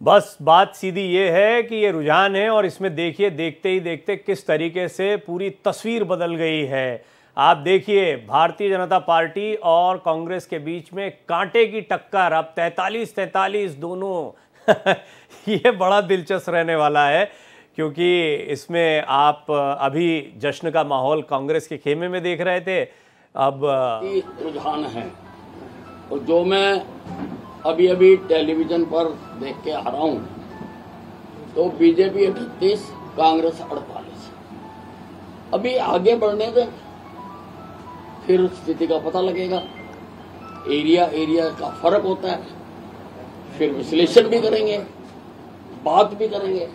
बस बात सीधी ये है कि ये रुझान है और इसमें देखिए देखते ही देखते किस तरीके से पूरी तस्वीर बदल गई है। आप देखिए भारतीय जनता पार्टी और कांग्रेस के बीच में कांटे की टक्कर, अब 43-43 दोनों ये बड़ा दिलचस्प रहने वाला है क्योंकि इसमें आप अभी जश्न का माहौल कांग्रेस के खेमे में देख रहे थे। अब रुझान है और जो मैं अभी अभी टेलीविजन पर देख के आ रहा हूं तो बीजेपी 38, कांग्रेस 48। अभी आगे बढ़ने दें, फिर स्थिति का पता लगेगा। एरिया का फर्क होता है, फिर विश्लेषण भी करेंगे, बात भी करेंगे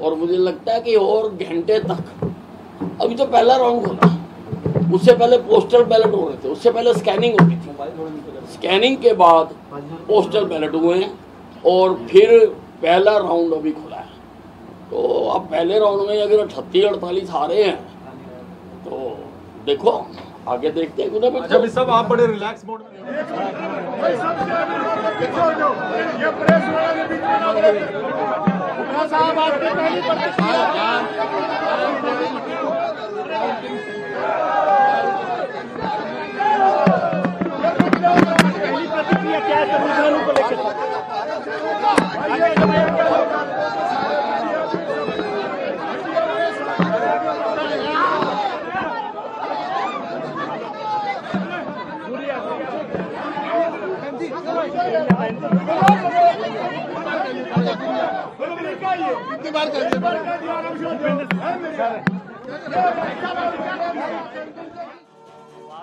और मुझे लगता है कि और घंटे तक, अभी तो पहला राउंड होगा, उससे पहले पोस्टल बैलेट हो रहे थे, उससे पहले स्कैनिंग हो रही थी, स्कैनिंग के बाद पोस्टल बैलेट हुए हैं और फिर पहला राउंड अभी खुला है। तो अब पहले राउंड में अगर 38-48 हारे हैं तो देखो आगे देखते हैं। जब सब आप बड़े रिलैक्स मोड में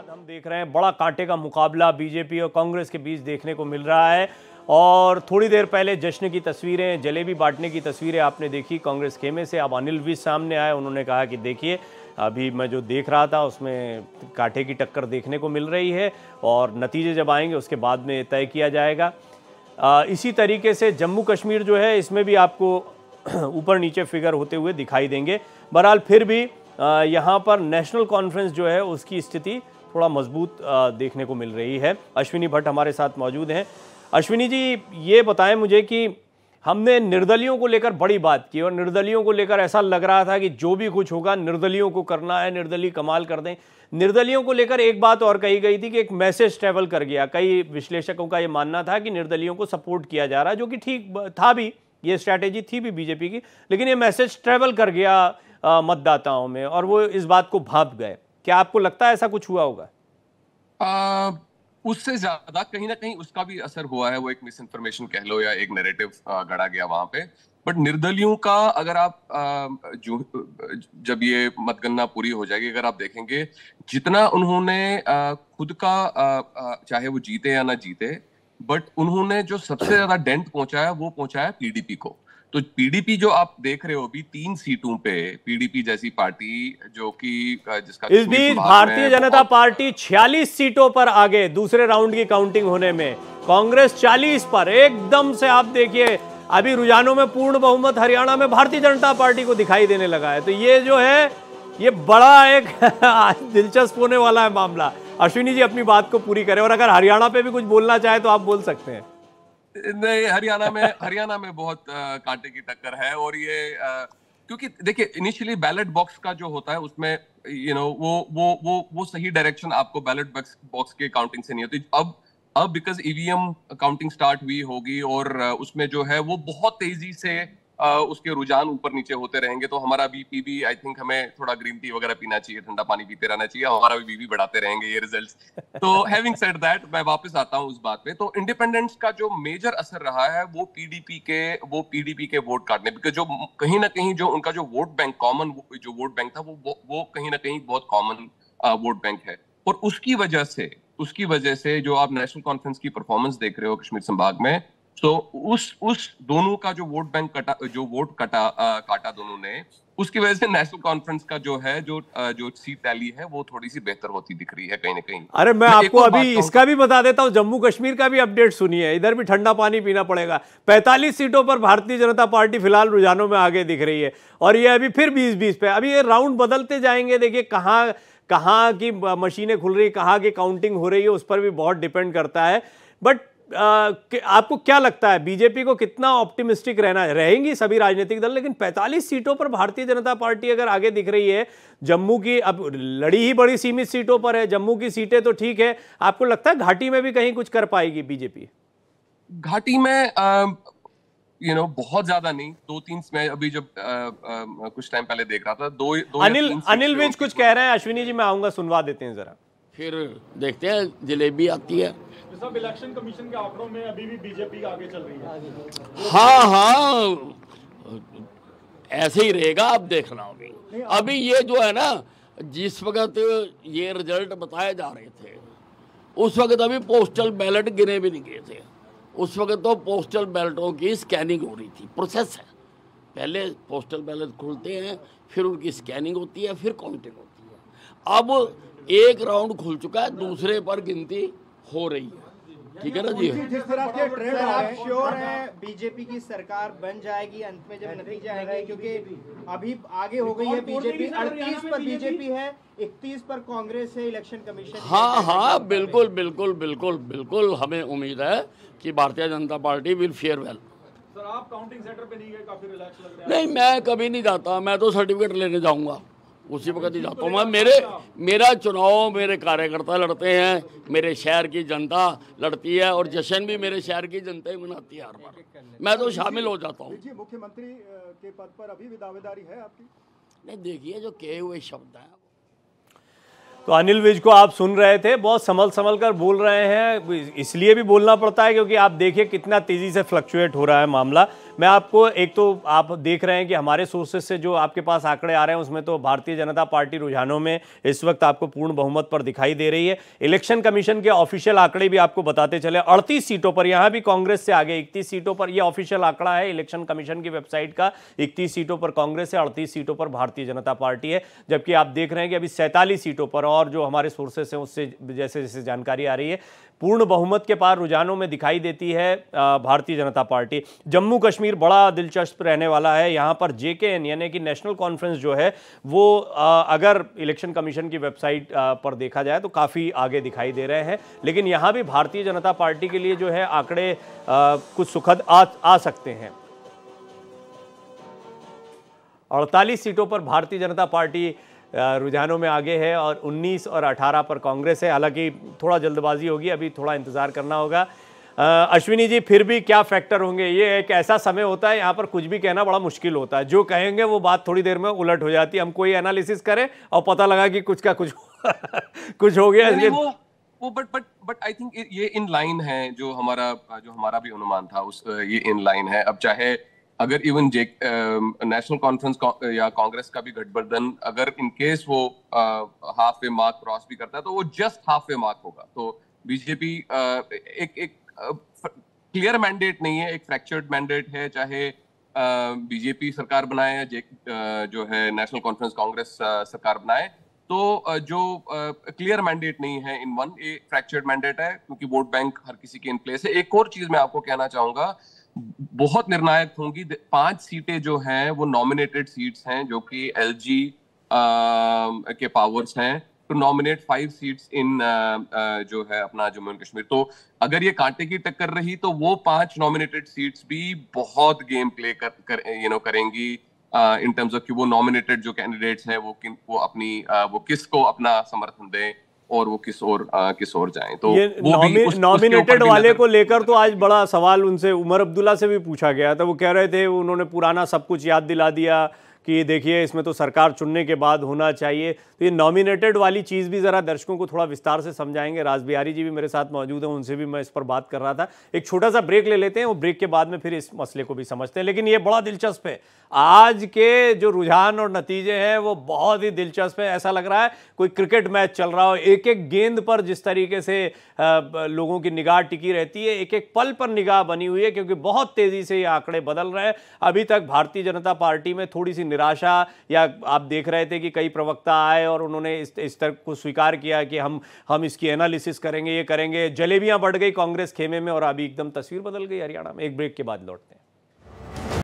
हम देख रहे हैं बड़ा कांटे का मुकाबला बीजेपी और कांग्रेस के बीच देखने को मिल रहा है। और थोड़ी देर पहले जश्न की तस्वीरें, जलेबी बांटने की तस्वीरें आपने देखी कांग्रेस खेमे से। अब अनिल विज सामने आए, उन्होंने कहा कि देखिए अभी मैं जो देख रहा था उसमें कांटे की टक्कर देखने को मिल रही है और नतीजे जब आएंगे उसके बाद में तय किया जाएगा। इसी तरीके से जम्मू कश्मीर जो है इसमें भी आपको ऊपर नीचे फिगर होते हुए दिखाई देंगे। बहरहाल फिर भी यहाँ पर नेशनल कॉन्फ्रेंस जो है उसकी स्थिति थोड़ा मजबूत देखने को मिल रही है। अश्विनी भट्ट हमारे साथ मौजूद हैं। अश्विनी जी, ये बताएं मुझे कि हमने निर्दलियों को लेकर बड़ी बात की और निर्दलियों को लेकर ऐसा लग रहा था कि जो भी कुछ होगा निर्दलियों को करना है, निर्दलीय कमाल कर दें। निर्दलियों को लेकर एक बात और कही गई थी कि एक मैसेज ट्रेवल कर गया। कई विश्लेषकों का ये मानना था कि निर्दलियों को सपोर्ट किया जा रहा है, जो कि ठीक था भी, ये स्ट्रैटेजी थी भी बीजेपी की, लेकिन ये मैसेज ट्रेवल कर गया मतदाताओं में और वो इस बात को भांप गए। क्या आपको लगता है ऐसा कुछ हुआ होगा? उससे ज्यादा कहीं ना कहीं उसका भी असर हुआ है। वो एक मिस इन्फॉर्मेशन कह लो या एक नैरेटिव गढ़ा गया वहां पे। बट निर्दलियों का अगर आप जब ये मतगणना पूरी हो जाएगी, अगर आप देखेंगे जितना उन्होंने खुद का चाहे वो जीते या ना जीते, बट उन्होंने जो सबसे ज्यादा डेंट पहुंचाया वो पहुंचाया पीडीपी को। तो पीडीपी जो आप देख रहे हो अभी 3 सीटों पे, पीडीपी जैसी पार्टी जो कि जिसका इस बीच भारतीय जनता पार्टी 46 सीटों पर आगे दूसरे राउंड की काउंटिंग होने में, कांग्रेस 40 पर। एकदम से आप देखिए अभी रुझानों में पूर्ण बहुमत हरियाणा में भारतीय जनता पार्टी को दिखाई देने लगा है। तो ये जो है ये बड़ा एक दिलचस्प होने वाला है मामला। अश्विनी जी अपनी बात को पूरी करें और अगर हरियाणा पे भी कुछ बोलना चाहे तो आप बोल सकते हैं। नहीं, हरियाणा में बहुत कांटे की टक्कर है। और ये क्योंकि देखिए इनिशियली बैलेट बॉक्स का जो होता है उसमें वो सही डायरेक्शन आपको बैलेट बॉक्स के काउंटिंग से नहीं होती। अब बिकॉज ईवीएम काउंटिंग स्टार्ट हुई होगी और उसमें जो है वो बहुत तेजी से उसके रुझान ऊपर नीचे होते रहेंगे। तो हमारा बीपी भी, आई थिंक हमें थोड़ा ग्रीन टी वगैरह पीना चाहिए, ठंडा पानी पीते रहना चाहिए, हमारा भी बीपी बढ़ाते रहेंगे ये रिजल्ट्स। तो हैविंग सेड दैट, मैं वापस आता हूं उस बात पे। तो इंडिपेंडेंट्स का जो मेजर असर रहा है वो पीडीपी के वोट काटने, बिकॉज जो कहीं ना कहीं जो उनका जो वोट बैंक, कॉमन जो वोट बैंक था वो कहीं ना कहीं बहुत कॉमन वोट बैंक है। और उसकी वजह से जो आप नेशनल कॉन्फ्रेंस की परफॉर्मेंस देख रहे हो कश्मीर संभाग में, तो उस दोनों का जो वोट बैंक काटा दोनों ने, उसकी वजह से नेशनल कॉन्फ्रेंस का जो है जो सीट टैली है वो थोड़ी सी बेहतर होती दिख रही है कहीं ना कहीं। अरे मैं आपको अभी इसका भी बता देता हूं, जम्मू कश्मीर का भी अपडेट सुनिए। इधर भी ठंडा पानी पीना पड़ेगा। 45 सीटों पर भारतीय जनता पार्टी फिलहाल रुझानों में आगे दिख रही है और ये अभी फिर 20-20 पे। अभी ये राउंड बदलते जाएंगे। देखिए कहाँ की मशीनें खुल रही, कहाँ की काउंटिंग हो रही है, उस पर भी बहुत डिपेंड करता है। बट आपको क्या लगता है बीजेपी को कितना ऑप्टिमिस्टिक रहना है? रहेंगी सभी राजनीतिक दल, लेकिन 45 सीटों पर भारतीय जनता पार्टी अगर आगे दिख रही है, जम्मू की अब लड़ी ही बड़ी सीमित सीटों पर है, जम्मू की सीटें तो ठीक है, आपको लगता है घाटी में भी कहीं कुछ कर पाएगी बीजेपी? घाटी में बहुत ज्यादा नहीं, 2-3 मैं अभी जब कुछ टाइम पहले देख रहा था, दो अनिल विज कुछ कह रहे हैं। अश्विनी जी मैं आऊंगा, सुनवा देते हैं जरा, फिर देखते हैं जलेबी आती है। सब इलेक्शन कमीशन के आंकड़ों में अभी भी बीजेपी आगे चल रही है। हाँ, ऐसे ही रहेगा, आप देखना। अभी ये जो है ना, जिस वक्त ये रिजल्ट बताए जा रहे थे उस वक्त अभी पोस्टल बैलेट गिने भी नहीं गए थे। उस वक्त तो पोस्टल बैलेटों की स्कैनिंग हो रही थी, प्रोसेस है। पहले पोस्टल बैलेट खुलते हैं, फिर उनकी स्कैनिंग होती है, फिर काउंटिंग होती है। अब एक राउंड खुल चुका है, दूसरे पर गिनती हो रही है। ठीक है ना जी? जिस तरह के ट्रेंड आप श्योर हैं बीजेपी की सरकार बन जाएगी अंत में जब नतीजे आएंगे? क्योंकि अभी आगे हो गई है बीजेपी, 38 पर बीजेपी है, 31 पर कांग्रेस है, इलेक्शन कमीशन। हाँ, बिल्कुल बिल्कुल बिल्कुल बिल्कुल हमें उम्मीद है कि Bharatiya Janata party will fair well. Sir आप काउंटिंग सेंटर पे नहीं गए, काफी रिलैक्स लग रहा है। नहीं, मैं कभी नहीं जाता, मैं तो सर्टिफिकेट लेने जाऊंगा, उसी वक्त ही जाता हूँ मैं। मेरा चुनाव मेरे कार्यकर्ता लड़ते हैं, मेरे शहर की जनता लड़ती है, और जश्न भी मेरे शहर की जनता ही मनाती है हर बार। मैं तो शामिल हो जाता हूँ। मुख्यमंत्री के पद पर अभी भी दावेदारी है आपकी? नहीं, देखिए जो कहे हुए शब्द हैं। तो अनिल विज को आप सुन रहे थे, बहुत संभल कर बोल रहे हैं, इसलिए भी बोलना पड़ता है क्योंकि आप देखिए कितना तेजी से फ्लक्चुएट हो रहा है मामला। मैं आपको, एक तो आप देख रहे हैं कि हमारे सोर्सेज से जो आपके पास आंकड़े आ रहे हैं उसमें तो भारतीय जनता पार्टी रुझानों में इस वक्त आपको पूर्ण बहुमत पर दिखाई दे रही है। इलेक्शन कमीशन के ऑफिशियल आंकड़े भी आपको बताते चले, 38 सीटों पर, यहां भी कांग्रेस से आगे 31 सीटों पर, यह ऑफिशियल आंकड़ा है इलेक्शन कमीशन की वेबसाइट का। 31 सीटों पर कांग्रेस है, 38 सीटों पर भारतीय जनता पार्टी है, जबकि आप देख रहे हैं कि अभी 47 सीटों पर, और जो हमारे सोर्सेस हैं उससे जैसे जैसे जानकारी आ रही है, पूर्ण बहुमत के पार रुझानों में दिखाई देती है भारतीय जनता पार्टी। जम्मू कश्मीर बड़ा दिलचस्प रहने वाला है। यहां पर जेकेएन यानी कि नेशनल कॉन्फ्रेंस जो है वो अगर इलेक्शन कमीशन की वेबसाइट पर देखा जाए तो काफ़ी आगे दिखाई दे रहे हैं, लेकिन यहां भी भारतीय जनता पार्टी के लिए जो है आंकड़े कुछ सुखद आ सकते हैं। 48 सीटों पर भारतीय जनता पार्टी रुझानों में आगे है और 19 और 18 पर कांग्रेस है। हालांकि थोड़ा जल्दबाजी होगी, अभी थोड़ा इंतजार करना होगा। अश्विनी जी, फिर भी क्या फैक्टर होंगे? ये एक ऐसा समय होता है यहाँ पर कुछ भी कहना बड़ा मुश्किल होता है, जो कहेंगे वो बात थोड़ी देर में उलट हो जाती है। हम कोई एनालिसिस करें और पता लगा कि कुछ का कुछ कुछ हो गया। वो बट आई थिंक ये इन लाइन है, जो हमारा भी अनुमान था उस ये इन लाइन है। अब चाहे अगर इवन नेशनल कॉन्फ्रेंस या कांग्रेस का भी गठबंधन अगर इन केस वो हाफ वे मार्क क्रॉस भी करता है तो वो जस्ट हाफ वे मार्क होगा। तो बीजेपी एक क्लियर मैंडेट नहीं है, एक फ्रैक्चर्ड मैंडेट है। चाहे बीजेपी सरकार बनाए या जो है नेशनल कॉन्फ्रेंस कांग्रेस सरकार बनाए, तो जो क्लियर मैंडेट नहीं है इन वन, एक फ्रैक्चर्ड मैंडेट है, क्योंकि वोट बैंक हर किसी के इन प्लेस है। एक और चीज मैं आपको कहना चाहूंगा, बहुत निर्णायक होंगी। 5 सीटें जो हैं वो नॉमिनेटेड सीट्स हैं, जो कि एलजी के पावर्स हैं टू नॉमिनेट 5 सीट्स इन जो है अपना जम्मू एंड कश्मीर। तो अगर ये कांटे की टक्कर रही तो वो 5 नॉमिनेटेड सीट्स भी बहुत गेम प्ले करेंगी इन टर्म्स ऑफ कि वो नॉमिनेटेड जो कैंडिडेट्स हैं वो अपनी वो किसको अपना समर्थन दें और वो किस ओर जाएं। तो ये नॉमिनेटेड वाले को लेकर तो आज बड़ा सवाल उनसे उमर अब्दुल्ला से भी पूछा गया था। वो कह रहे थे, उन्होंने पुराना सब कुछ याद दिला दिया कि देखिए इसमें तो सरकार चुनने के बाद होना चाहिए। तो ये नॉमिनेटेड वाली चीज़ भी ज़रा दर्शकों को थोड़ा विस्तार से समझाएंगे। राज बिहारी जी भी मेरे साथ मौजूद हैं, उनसे भी मैं इस पर बात कर रहा था। एक छोटा सा ब्रेक ले लेते हैं, वो ब्रेक के बाद में फिर इस मसले को भी समझते हैं। लेकिन ये बड़ा दिलचस्प है, आज के जो रुझान और नतीजे हैं वो बहुत ही दिलचस्प है। ऐसा लग रहा है कोई क्रिकेट मैच चल रहा हो। एक एक गेंद पर जिस तरीके से लोगों की निगाह टिकी रहती है, एक एक पल पर निगाह बनी हुई है, क्योंकि बहुत तेज़ी से ये आंकड़े बदल रहे हैं। अभी तक भारतीय जनता पार्टी में थोड़ी सी निराशा, या आप देख रहे थे कि कई प्रवक्ता आए और उन्होंने इस तरह को स्वीकार किया कि हम इसकी एनालिसिस करेंगे, ये करेंगे। जलेबियां बढ़ गई कांग्रेस खेमे में और अभी एकदम तस्वीर बदल गई हरियाणा में। एक ब्रेक के बाद लौटते हैं।